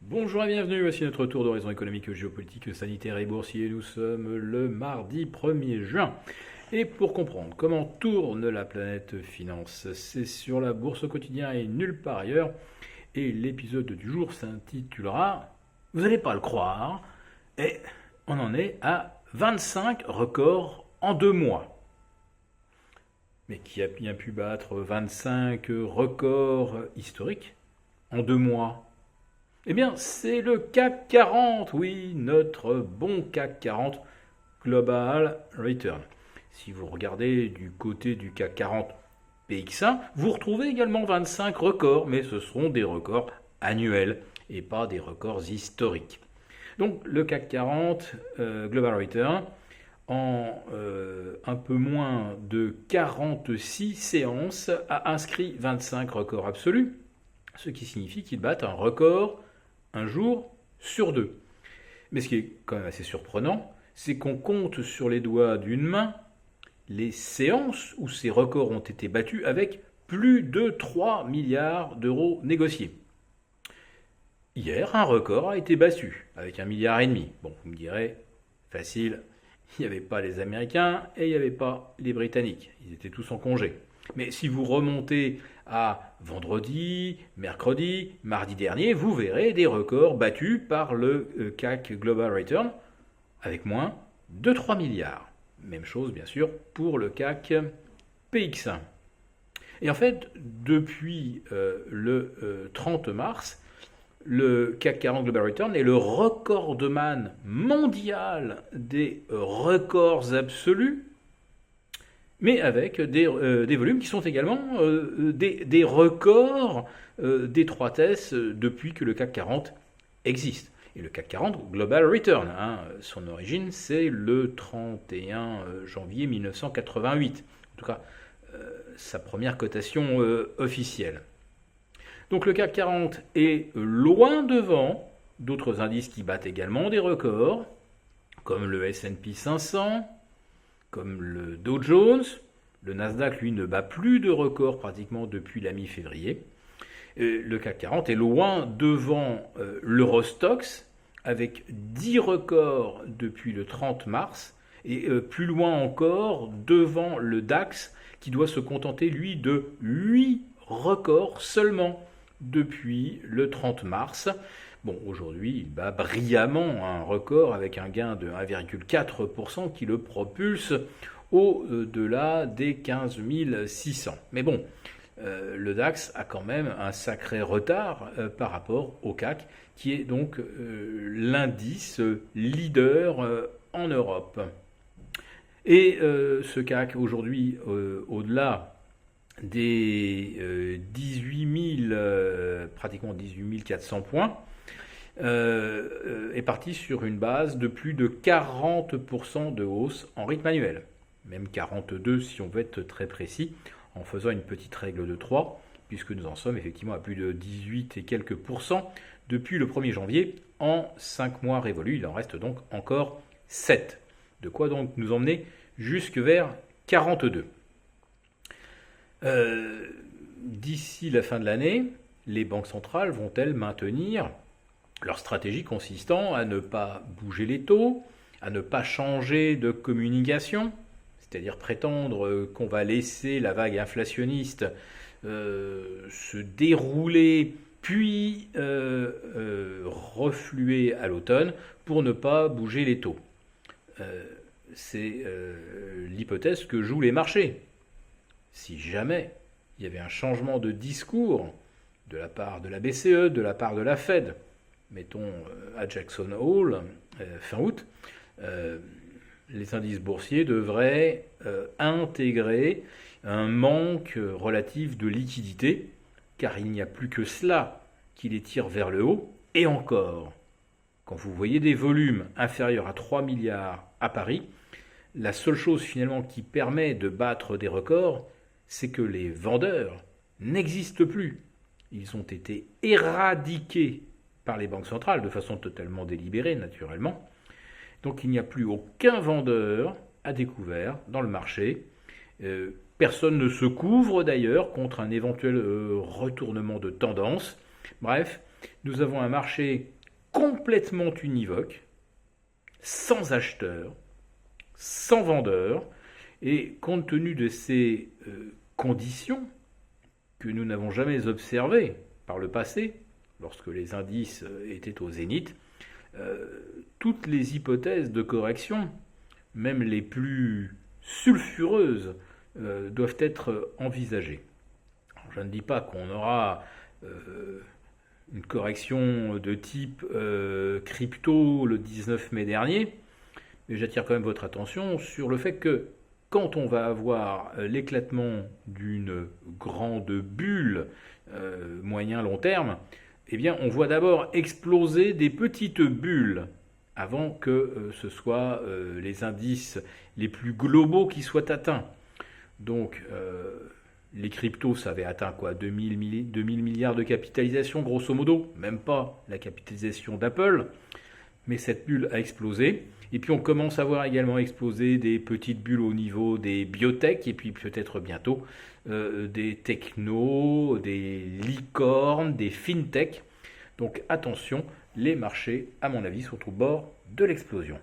Bonjour et bienvenue, voici notre tour d'horizon économique, géopolitique, sanitaire et boursier. Nous sommes le mardi 1er juin. Et pour comprendre comment tourne la planète finance, c'est sur la bourse au quotidien et nulle part ailleurs. Et l'épisode du jour s'intitulera Vous n'allez pas le croire, et on en est à 25 records en 2 mois. Mais qui a bien pu battre 25 records historiques en 2 mois? Eh bien, c'est le CAC 40, oui, notre bon CAC 40 Global Return. Si vous regardez du côté du CAC 40 PX1, vous retrouvez également 25 records, mais ce seront des records annuels et pas des records historiques. Donc le CAC 40 Global Return, en un peu moins de 46 séances, a inscrit 25 records absolus, ce qui signifie qu'il bat un record un jour sur 2. Mais ce qui est quand même assez surprenant, c'est qu'on compte sur les doigts d'une main les séances où ces records ont été battus avec plus de 3 milliards d'euros négociés. Hier, un record a été battu avec 1,5 milliard. Bon, vous me direz, facile, il n'y avait pas les Américains et il n'y avait pas les Britanniques. Ils étaient tous en congé. Mais si vous remontez à vendredi, mercredi, mardi dernier, vous verrez des records battus par le CAC Global Return avec moins de 3 milliards. Même chose, bien sûr, pour le CAC PX1. Et en fait, depuis le 30 mars, le CAC 40 Global Return est le recordman mondial des records absolus, mais avec des volumes qui sont également des records d'étroitesse depuis que le CAC 40 existe. Et le CAC 40 Global Return, son origine, c'est le 31 janvier 1988. En tout cas, sa première cotation officielle. Donc le CAC 40 est loin devant d'autres indices qui battent également des records, comme le S&P 500, comme le Dow Jones. Le Nasdaq, lui, ne bat plus de records pratiquement depuis la mi-février. Le CAC 40 est loin devant l'Eurostoxx, avec 10 records depuis le 30 mars, et plus loin encore devant le DAX, qui doit se contenter, lui, de 8 records seulement depuis le 30 mars. Bon, aujourd'hui, il bat brillamment un record avec un gain de 1,4% qui le propulse au-delà des 15 600. Mais bon, le DAX a quand même un sacré retard par rapport au CAC, qui est donc l'indice leader en Europe. Et ce CAC, aujourd'hui, au-delà des 18 000, pratiquement 18 400 points, est parti sur une base de plus de 40% de hausse en rythme annuel. Même 42 si on veut être très précis, en faisant une petite règle de 3, puisque nous en sommes effectivement à plus de 18 et quelques pourcents depuis le 1er janvier. En 5 mois révolus, il en reste donc encore 7. De quoi donc nous emmener jusque vers 42. D'ici la fin de l'année, les banques centrales vont-elles maintenir leur stratégie consistant à ne pas bouger les taux, à ne pas changer de communication, c'est-à-dire prétendre qu'on va laisser la vague inflationniste se dérouler, puis refluer à l'automne pour ne pas bouger les taux. C'est l'hypothèse que jouent les marchés. Si jamais il y avait un changement de discours de la part de la BCE, de la part de la Fed, mettons à Jackson Hole, fin août, les indices boursiers devraient intégrer un manque relatif de liquidité, car il n'y a plus que cela qui les tire vers le haut. Et encore, quand vous voyez des volumes inférieurs à 3 milliards à Paris, la seule chose finalement qui permet de battre des records, c'est que les vendeurs n'existent plus. Ils ont été éradiqués par les banques centrales, de façon totalement délibérée naturellement. Donc il n'y a plus aucun vendeur à découvert dans le marché. Personne ne se couvre d'ailleurs contre un éventuel retournement de tendance. Bref, Nous avons un marché complètement univoque, sans acheteurs, sans vendeurs, et compte tenu de ces conditions que nous n'avons jamais observées par le passé, lorsque les indices étaient au zénith, toutes les hypothèses de correction, même les plus sulfureuses, doivent être envisagées. Alors, je ne dis pas qu'on aura une correction de type crypto le 19 mai dernier, mais j'attire quand même votre attention sur le fait que quand on va avoir l'éclatement d'une grande bulle moyen-long terme, eh bien, on voit d'abord exploser des petites bulles avant que ce soit les indices les plus globaux qui soient atteints. Donc, les cryptos, ça avait atteint quoi, 2000 milliards de capitalisation, grosso modo, même pas la capitalisation d'Apple, mais cette bulle a explosé. Et puis on commence à voir également exploser des petites bulles au niveau des biotech, et puis peut-être bientôt des technos, des licornes, des fintech. Donc attention, les marchés, à mon avis, sont au bord de l'explosion.